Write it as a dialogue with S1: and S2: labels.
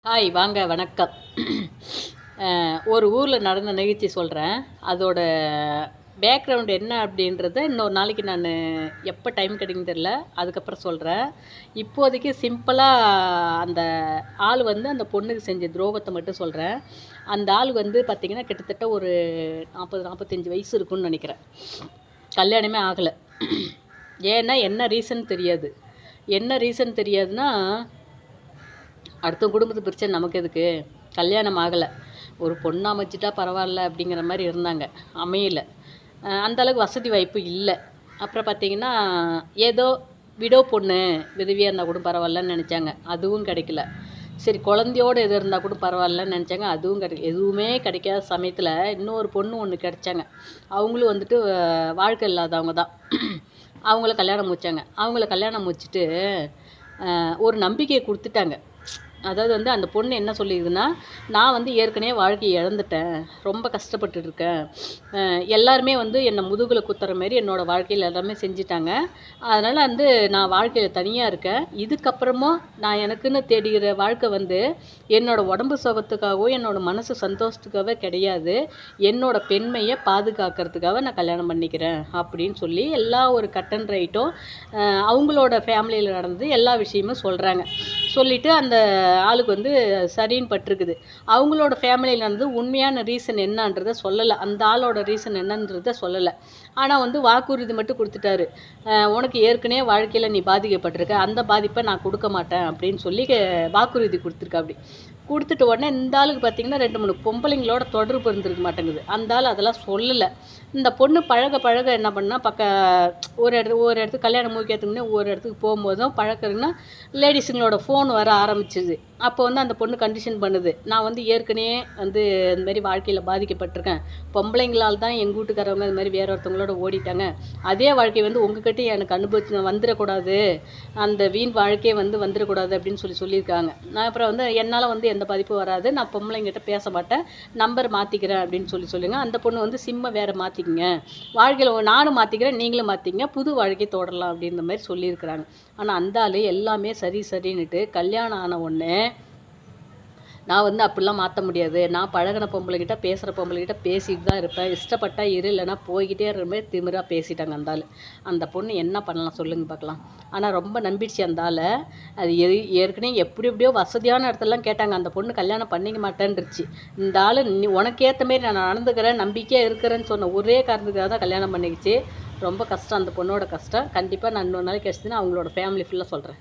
S1: Hi வாங்க வணக்கம். ஒரு ஊரில் நடந்த நிகழ்ச்சி சொல்கிறேன். அதோட பேக்ரவுண்ட் என்ன அப்படின்றத இன்னொரு நாளைக்கு நான் எப்போ டைம் கிடைக்குன்னு தெரில, அதுக்கப்புறம் சொல்கிறேன். இப்போதைக்கு சிம்பிளாக அந்த ஆள் அந்த பொண்ணுக்கு செஞ்ச துரோகத்தை மட்டும் சொல்கிறேன். அந்த ஆள் பார்த்திங்கன்னா கிட்டத்தட்ட ஒரு 40-45 வயசு இருக்குன்னு நினைக்கிறேன். கல்யாணமே ஆகலை. ஏன்னா என்ன ரீசன் தெரியாது. என்ன ரீசன் தெரியாதுன்னா, அடுத்த குடும்பத்து பிரச்சனை நமக்கு எதுக்கு, கல்யாணம் ஆகலை, ஒரு பொண்ணு அமைச்சிட்டா பரவாயில்ல அப்படிங்கிற மாதிரி இருந்தாங்க. அமையலை. அந்தளவுக்கு வசதி வாய்ப்பு இல்லை. அப்புறம் பார்த்திங்கன்னா ஏதோ விடோ பொண்ணு விதவியாக இருந்தால் கூட பரவாயில்லன்னு நினச்சாங்க, அதுவும் கிடைக்கல. சரி குழந்தையோடு எது இருந்தால் கூட பரவாயில்லன்னு நினச்சாங்க, அதுவும் எதுவுமே கிடைக்காத சமயத்தில் இன்னொரு பொண்ணு ஒன்று கிடைச்சாங்க. அவங்களும் வாழ்க்கை இல்லாதவங்க தான். அவங்கள கல்யாணம் முடித்தாங்க. அவங்கள கல்யாணம் முடிச்சுட்டு ஒரு நம்பிக்கையை கொடுத்துட்டாங்க. அதாவது அந்த பொண்ணு என்ன சொல்லியிருக்குன்னா, நான் ஏற்கனவே வாழ்க்கையை இழந்துட்டேன், ரொம்ப கஷ்டப்பட்டுருக்கேன், எல்லாருமே என்னை முதுகில் குத்துற மாரி என்னோடய வாழ்க்கையில் எல்லாமே செஞ்சிட்டாங்க. அதனால் நான் வாழ்க்கையில் தனியாக இருக்கேன். இதுக்கப்புறமும் நான் எனக்குன்னு தேடுகிற வாழ்க்கை என்னோடய உடம்பு சுகத்துக்காகவோ என்னோடய மனசு சந்தோஷத்துக்காகவே கிடையாது, என்னோடய பெண்மையை பாதுகாக்கிறதுக்காக நான் கல்யாணம் பண்ணிக்கிறேன் அப்படின்னு சொல்லி எல்லா ஒரு கட் அண்ட் ரைட்டும் அவங்களோட ஃபேமிலியில் நடந்து எல்லா விஷயமும் சொல்கிறாங்க. சொல்லிவிட்டு அந்த ஆளுக்கு சரின்னு பட்டிருக்குது. அவங்களோட ஃபேமிலியில் உண்மையான ரீசன் என்னன்றதை சொல்லலை. அந்த ஆளோட ரீசன் என்னன்றதை சொல்லலை. ஆனால் வாக்குறுதி மட்டும் கொடுத்துட்டாரு. உனக்கு ஏற்கனவே வாழ்க்கையில் நீ பாதிக்கப்பட்டிருக்க, அந்த பாதிப்பை நான் கொடுக்க மாட்டேன் அப்படின்னு சொல்லி வாக்குறுதி கொடுத்துருக்கா. அப்படி கொடுத்துட்டு உடனே இந்த ஆளுக்கு பார்த்திங்கன்னா 2-3 பொம்பளைங்களோட தொடர்பு இருந்திருக்க மாட்டேங்குது. அந்த ஆள் அதெல்லாம் சொல்லலை. இந்த பொண்ணு பழக என்ன பண்ணால் ஒரு இடத்துக்கு கல்யாணம் முடிக்கிறதுக்கு முன்னே ஒரு இடத்துக்கு போகும்போதும் பழக்கிறதுன்னா லேடிஸுங்களோட ஃபோன் வர ஆரம்பிச்சிது. அப்போ அந்த பொண்ணு கண்டிஷன் பண்ணுது, நான் ஏற்கனவே இந்த மாதிரி வாழ்க்கையில் பாதிக்கப்பட்டிருக்கேன், பொம்பளைங்களால் தான் எங்கள் வீட்டுக்காரவங்க இது மாதிரி வேற ஒருத்தவங்களோட ஓடிட்டாங்க, அதே வாழ்க்கை உங்ககிட்ட எனக்கு அனுபவிச்சு வந்துடக்கூடாது, அந்த வீண் வாழ்க்கையை வந்துடக்கூடாது அப்படின்னு சொல்லியிருக்காங்க. நான் அப்புறம் என்னால் எந்த பாதிப்பும் வராது, நான் பொம்பளைங்கிட்ட பேச மாட்டேன், நம்பர் மாற்றிக்கிறேன் அப்படின்னு சொல்லுங்க. அந்த பொண்ணு சிம்மை வேறு மாற்றிக்கிங்க, வாழ்க்கையில் நானும் மாற்றிக்கிறேன், நீங்களும் மாற்றிங்க, புது வாழ்க்கை தொடரலாம் அப்படின்ற மாதிரி சொல்லியிருக்கிறாங்க. ஆனால் அந்த ஆள் எல்லாமே சரின்னுட்டு கல்யாணம் ஆன உடனே நான் அப்படிலாம் மாற்ற முடியாது, நான் பழகின பொம்பளைகிட்ட பேசுகிற பொம்பளைகிட்ட பேசிட்டு தான் இருப்பேன், இஷ்டப்பட்டா இரு, இல்லைனா போய்கிட்டே இருக்கிற மாதிரி திமிராக பேசிட்டாங்க அந்த ஆள். அந்த பொண்ணு என்ன பண்ணலாம் சொல்லுங்கள் பார்க்கலாம். ஆனால் ரொம்ப நம்பிடுச்சு அந்த ஆளை. அது ஏற்கனவே எப்படியோ வசதியான இடத்துலலாம் கேட்டாங்க, அந்த பொண்ணு கல்யாணம் பண்ணிக்க மாட்டேன்ருச்சு. இந்த ஆள் நீ உனக்கு ஏற்ற மாரி நான் நடந்துக்கிறேன், நம்பிக்கையாக இருக்கிறேன்னு சொன்ன ஒரே காரணத்துக்காக தான் கல்யாணம் பண்ணிக்கிச்சு. ரொம்ப கஷ்டம் அந்த பொண்ணோட கஷ்டம். கண்டிப்பாக நான் இன்னொரு நாளைக்கு கிடச்சிதுன்னா அவங்களோட ஃபேமிலி ஃபுல்லாக சொல்கிறேன்.